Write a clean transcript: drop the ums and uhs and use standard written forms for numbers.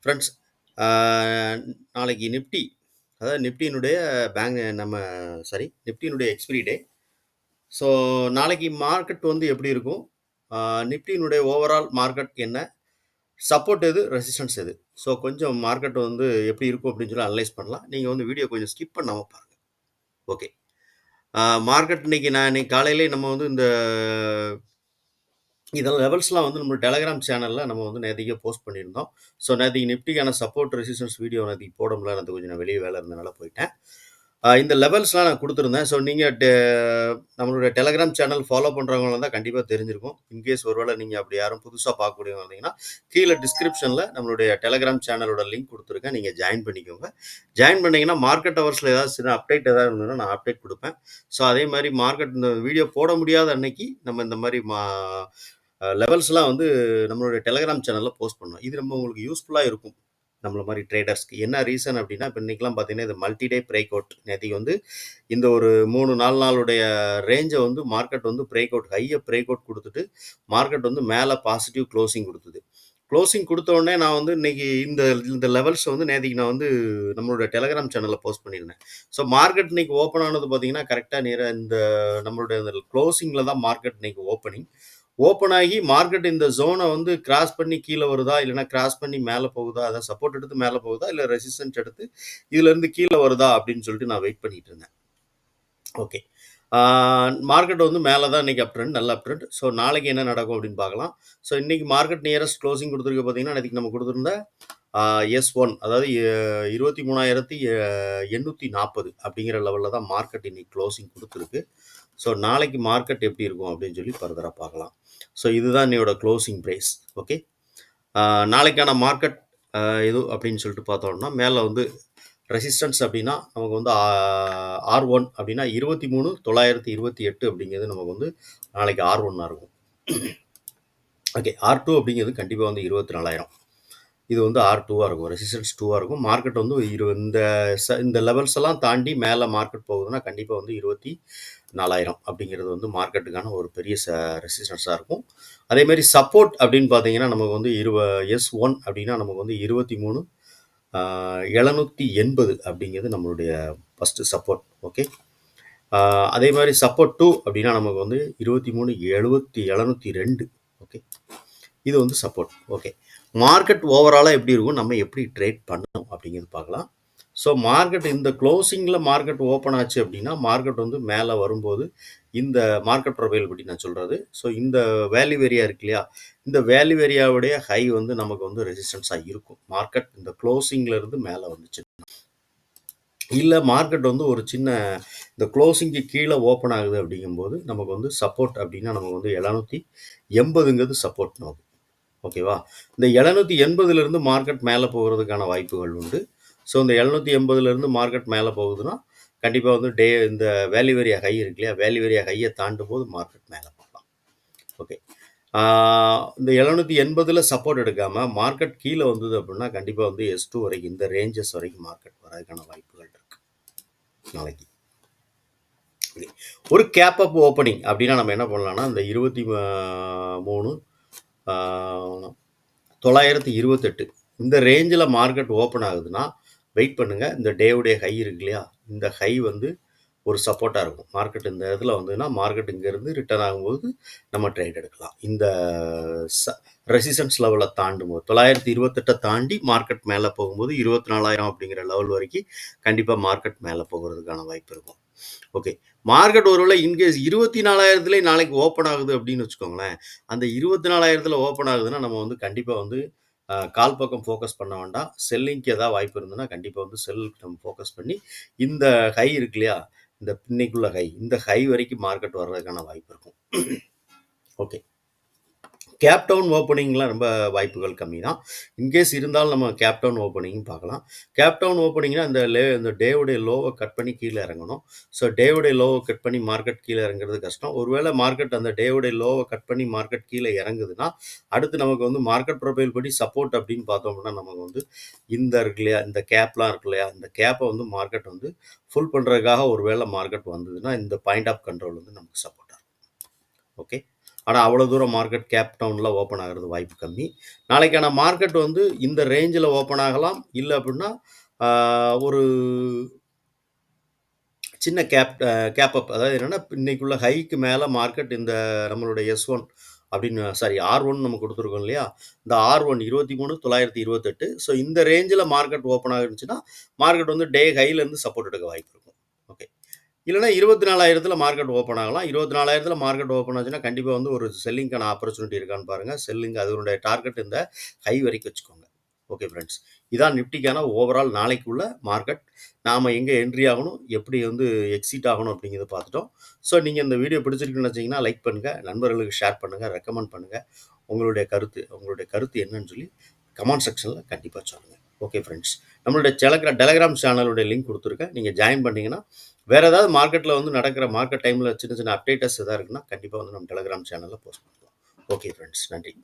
Friends, ஆ நாளைக்கு Nifty, அதாவது நிஃப்டியினுடைய bank நம்ம நிஃப்டியினுடைய எக்ஸ்பைரி டே. ஸோ நாளைக்கு மார்க்கெட் வந்து எப்படி இருக்கும்? ஆ நிஃப்டியினுடைய ஓவரால் மார்க்கெட் என்ன? சப்போர்ட் எது? ரெசிஸ்டன்ஸ் எது? ஸோ கொஞ்சம் மார்க்கெட் வந்து எப்படி இருக்கும் அப்படின்னு சொல்லி அனலைஸ் பண்ணலாம். நீங்க வந்து வீடியோ கொஞ்சம் ஸ்கிப் பண்ணாம பாருங்க. ஓகே. மார்க்கெட் இன்னைக்கு காலையிலேயே நம்ம வந்து இதெல்லாம் லெவல்ஸ்லாம் வந்து நம்ம டெலகிராம் சேனல்ல நம்ம வந்து நேத்திக்கே போஸ்ட் பண்ணியிருந்தோம். ஸோ நேத்திக்கு நிஃப்டிக்கான சப்போர்ட், ரெசிஸ்டன்ஸ் வீடியோ நேத்திக்கு போட முடியல. நேத்து கொஞ்சம் நான் வெளிய வேலை இருந்தனால போயிட்டேன். இந்த லெவல்ஸ்லாம் நான் குடுத்துருந்தேன். ஸோ நீங்க நம்மளுடைய டெலகிராம் சேனல் ஃபாலோ பண்றவங்களா இருந்தா கண்டிப்பா தெரிஞ்சிருக்கும். இன்கேஸ் ஒருவேளை நீங்க அப்படி யாரும் புதுசா பார்க்கக்கூடியவங்க இருந்தீங்கன்னா, கீழ டிஸ்கிரிப்ஷன்ல நம்மளுடைய டெலகிராம் சேனலோட லிங்க் குடுத்துருக்கேன். நீங்க ஜாயின் பண்ணிக்கோங்க. ஜாயின் பண்ணீங்கன்னா, மார்க்கெட் ஹவர்ஸ்ல ஏதாவது சின்ன அப்டேட் ஏதாவது இருந்ததுன்னா, நான் அப்டேட் குடுப்பேன். ஸோ அதே மாரி மார்க்கெட் இந்த வீடியோ போட முடியாத அன்னைக்கு, நம்ம இந்த மாரி லெவல்ஸ்லாம் வந்து நம்மளுடைய டெலகிராம் சேனல்ல போஸ்ட் பண்ணுவோம். இது ரொம்ப உங்களுக்கு யூஸ்ஃபுல்லா இருக்கும். நம்மள மாரி ட்ரேடர்ஸ்க்கு. என்ன ரீசன் அப்டின்னா, இப்ப இன்னைக்கெல்லாம் பார்த்தீங்கன்னா, இது மல்டி டே பிரேக் அவுட். நேத்தைக்கு வந்து இந்த ஒரு 3, 4 நாளுடைய ரேஞ்ச வந்து மார்க்கெட் வந்து பிரேக் அவுட், பிரேக் அவுட் குடுத்துட்டு, மார்க்கெட் வந்து மேல பாசிட்டிவ் குளோசிங் குடுத்தது. குளோசிங் குடுத்த உடனே நான் வந்து இன்னைக்கு இந்த இந்த லெவல்ஸ் வந்து நேத்தைக்கு நான் வந்து நம்மளோட டெலகிராம் சேனல்ல போஸ்ட் பண்ணியிருந்தேன். ஸோ மார்க்கெட் இன்னைக்கு ஓப்பன் ஆனது பார்த்தீங்கன்னா, கரெக்ட்டா நேரா இந்த நம்மளுடைய இந்த குளோசிங்ல தான் மார்க்கெட் இன்னைக்கு ஓப்பனிங். ஓப்பன் ஆகி மார்க்கெட் இந்த ஜோனை வந்து கிராஸ் பண்ணி கீழே வருதா, இல்லைன்னா கிராஸ் பண்ணி மேலே போகுதா, அதாவது சப்போர்ட் எடுத்து மேலே போகுதா, இல்லை ரெசிஸ்டன்ஸ் எடுத்து இதுல இருந்து கீழே வருதா அப்படின்னு சொல்லிட்டு நான் வெயிட் பண்ணிட்டு இருந்தேன். ஓகே. மார்க்கெட் வந்து மேலே தான் இன்னைக்கு அப் ட்ரெண்ட், நல்ல அப் ட்ரெண்ட். ஸோ நாளைக்கு என்ன நடக்கும் அப்படின்னு பார்க்கலாம். ஸோ இன்னைக்கு மார்க்கெட் நியரஸ்ட் க்ளோசிங் கொடுத்துருக்கு பார்த்தீங்கன்னா, நேற்றுக்கு நம்ம கொடுத்துருந்த S1, அதாவது 23,840 அப்படிங்கிற லெவலில் தான் மார்க்கெட் இன்னைக்கு க்ளோசிங் கொடுத்துருக்கு. ஸோ நாளைக்கு மார்க்கெட் எப்படி இருக்கும் அப்படின்னு சொல்லி ஃபர்தராக பார்க்கலாம். ஸோ இதுதான் என்னோட க்ளோசிங் ப்ரைஸ். ஓகே. நாளைக்கான மார்க்கெட் எது அப்படின்னு சொல்லிட்டு பார்த்தோம்னா, மேலே வந்து ரெசிஸ்டன்ஸ் அப்படின்னா நமக்கு வந்து R1 அப்படின்னா 23,928 அப்படிங்கிறது நமக்கு வந்து நாளைக்கு R1 இருக்கும். ஓகே. R2 அப்படிங்கிறது கண்டிப்பாக வந்து 24,000. இது வந்து R2 இருக்கும். ரெசிஸ்டன்ஸ் 2 இருக்கும். மார்க்கெட் வந்து இந்த லெவல்ஸ் எல்லாம் தாண்டி மேலே மார்க்கெட் போகுதுன்னா கண்டிப்பாக வந்து 24,000 அப்படிங்கிறது வந்து மார்க்கெட்டுக்கான ஒரு பெரிய ரெசிஸ்டன்ஸாக இருக்கும். அதே மாதிரி சப்போர்ட் அப்படின்னு பார்த்தீங்கன்னா நமக்கு வந்து S1 அப்படின்னா நமக்கு வந்து 23,780 அப்படிங்கிறது நம்மளுடைய ஃபஸ்ட்டு சப்போர்ட். ஓகே. அதே மாதிரி சப்போர்ட் 2 அப்படின்னா நமக்கு வந்து 23,702. ஓகே. இது வந்து சப்போர்ட். ஓகே. மார்க்கெட் ஓவராலாக எப்படி இருக்கும், நம்ம எப்படி ட்ரேட் பண்ணணும் அப்படிங்கிறது பார்க்கலாம். ஸோ மார்க்கெட் இந்த க்ளோசிங்கில் மார்க்கெட் ஓப்பன் ஆச்சு அப்படின்னா, மார்க்கெட் வந்து மேலே வரும்போது இந்த மார்க்கெட் ப்ரொஃபைல் பற்றி நான் சொல்கிறது. ஸோ இந்த வேல்யூ ஏரியா இருக்கு இல்லையா, இந்த வேல்யூ ஏரியாவுடைய ஹை வந்து நமக்கு வந்து ரெசிஸ்டன்ஸாக இருக்கும். மார்க்கெட் இந்த க்ளோசிங்ல இருந்து மேலே வந்துச்சு, இல்லை மார்க்கெட் வந்து ஒரு சின்ன இந்த க்ளோசிங்க்கு கீழே ஓப்பன் ஆகுது அப்படிங்கும்போது நமக்கு வந்து சப்போர்ட் அப்படின்னா நமக்கு வந்து 780ங்கிறது சப்போர்ட் நோக்கு. ஓகேவா. இந்த 780லேருந்து மார்க்கெட் மேலே போகிறதுக்கான வாய்ப்புகள் உண்டு. ஸோ இந்த 780லேருந்து மார்க்கெட் மேலே போகுதுன்னா கண்டிப்பாக வந்து இந்த வேல்யூ ஏரியா ஹை இருக்கு இல்லையா, வேல்யூ ஏரியா ஹையை தாண்டும் போது மார்க்கெட் மேலே போகலாம். ஓகே. இந்த 780ல் சப்போர்ட் எடுக்காமல் மார்க்கெட் கீழே வந்தது அப்படின்னா கண்டிப்பாக வந்து S2 வரைக்கும், இந்த ரேஞ்சஸ் வரைக்கும் மார்க்கெட் வரதுக்கான வாய்ப்புகள் இருக்கு நாளைக்கு. ஒரு கேப் அப் ஓப்பனிங் அப்படின்னா நம்ம என்ன பண்ணலாம்னா, இந்த 23,928 இந்த ரேஞ்சில் மார்க்கெட் ஓப்பன் ஆகுதுன்னா வெயிட் பண்ணுங்க. இந்த டேவுடைய ஹை இருக்கு இல்லையா, இந்த ஹை வந்து ஒரு சப்போர்ட்டாக இருக்கும். மார்க்கெட் இந்த இடத்துல வந்ததுன்னா மார்க்கெட் இங்கேருந்து ரிட்டர்ன் ஆகும்போது நம்ம ட்ரேட் எடுக்கலாம். இந்த ரெசிஸ்டன்ஸ் லெவலை தாண்டும் போது 928 தாண்டி மார்க்கெட் மேலே போகும்போது 24,000 அப்படிங்கிற லெவல் வரைக்கும் கண்டிப்பாக மார்க்கெட் மேலே போகிறதுக்கான வாய்ப்பு இருக்கும். ஓகே. மார்க்கெட் ஒருவேளை இன்கேஸ் 24,000லே நாளைக்கு ஓப்பன் ஆகுது அப்படின்னு வச்சுக்கோங்களேன். அந்த 24,000ல் ஓப்பன் ஆகுதுன்னா நம்ம வந்து கண்டிப்பாக வந்து கால் பக்கம் ஃபோக்கஸ் பண்ண வேண்டாம். செல்லிங்க்கு ஏதாவது வாய்ப்பு இருந்ததுன்னா கண்டிப்பாக வந்து செல்லுக்கு நம்ம ஃபோக்கஸ் பண்ணி இந்த ஹை இருக்கு இல்லையா, இந்த இன்னைக்குள்ள ஹை, இந்த ஹை வரைக்கும் மார்க்கெட் வர்றதுக்கான வாய்ப்பு இருக்கும். ஓகே. கேப் டவுன் ஓப்பனிங்லாம் ரொம்ப வாய்ப்புகள் கம்மி தான். இன்கேஸ் இருந்தாலும் நம்ம கேப் டவுன் ஓப்பனிங் பார்க்கலாம். கேப் டவுன் ஓப்பனிங்னா இந்த டேவுடைய லோவை கட் பண்ணி கீழே இறங்கணும். ஸோ டேவுடைய லோவை கட் பண்ணி மார்க்கெட் கீழே இறங்குறது கஷ்டம். ஒருவேளை மார்க்கெட் அந்த டேவுடைய லோவை கட் பண்ணி மார்க்கெட் கீழே இறங்குதுன்னா அடுத்து நமக்கு வந்து மார்க்கெட் ப்ரொஃபைல் படி சப்போர்ட் அப்படின்னு பார்த்தோம்னா நமக்கு வந்து இந்த இருக்கு இல்லையா, இந்த கேப்லாம் இருக்கு இல்லையா, இந்த கேப்பை வந்து மார்க்கெட் வந்து ஃபுல் பண்ணுறதுக்காக ஒருவேளை மார்க்கெட் வந்ததுன்னா இந்த பாயிண்ட் ஆஃப் கண்ட்ரோல் வந்து நமக்கு சப்போர்ட்டாக இருக்கும். ஓகே. ஆனா அவ்வளோ தூரம் மார்க்கெட் கேப் டவுன்ல ஓப்பன் ஆகுறது வாய்ப்பு கம்மி. நாளைக்கான மார்க்கெட் வந்து இந்த ரேஞ்சில ஓப்பன் ஆகலாம். இல்ல அப்டின்னா, ஒரு சின்ன கேப் அப். அதாவது என்னன்னா, இன்னைக்குள்ள ஹைக்கு மேல மார்க்கெட் இந்த நம்மளுடைய S1 அப்படின்னு சாரி R1 நம்ம குடுத்துருக்கோம் இல்லையா? இந்த R1 23,928. ஸோ இந்த ரேஞ்சில மார்க்கெட் ஓப்பன் ஆயிருந்துச்சுன்னா, மார்க்கெட் வந்து டே ஹைல இருந்து சப்போர்ட் எடுக்க வாய்ப்பு இருக்கும். ஓகே. இல்லன்னா 24,000த்துல மார்க்கெட் ஓப்பன் ஆகலாம். 24,000த்துல மார்க்கெட் ஓப்பன் ஆச்சுன்னா, கண்டிப்பா வந்து ஒரு செல்லிங்க்கான ஆப்பர்ச்சுனிட்டி இருக்கான்னு பாருங்க. செல்லிங் அதனுடைய டார்கெட் இந்த ஹை வரைக்கும் வச்சுக்கோங்க. Okay friends. இதான் நிஃப்டிக்கான ஓவரால் நாளைக்கு உள்ள மார்க்கெட். நாம எங்க என்ட்ரி ஆகணும், எப்படி வந்து எக்ஸிட் ஆகணும் அப்படிங்கிறத பார்த்துட்டோம். ஸோ நீங்க இந்த வீடியோ பிடிச்சிருக்குன்னு நினைச்சீங்கன்னா, லைக் பண்ணுங்க, நண்பர்களுக்கு ஷேர் பண்ணுங்க, ரெக்கமெண்ட் பண்ணுங்க. உங்களுடைய கருத்து என்னன்னு சொல்லி கமெண்ட் செக்ஷன்ல கண்டிப்பா சொல்லுங்க. Okay friends. நம்மளுடைய டெலகிராம் சேனலுடைய லிங்க் குடுத்துருக்கேன். நீங்க ஜாயின் பண்ணீங்கன்னா, வேற ஏதாவது மார்க்கெட்ல வந்து நடக்கிற மார்க்கெட் டைம்ல சின்ன சின்ன அப்டேட்டஸ் எதா இருக்குன்னா, கண்டிப்பா வந்து நம்ம டெலகிராம் சேனல்ல போஸ்ட் பண்ணுவோம். Okay friends. நன்றி.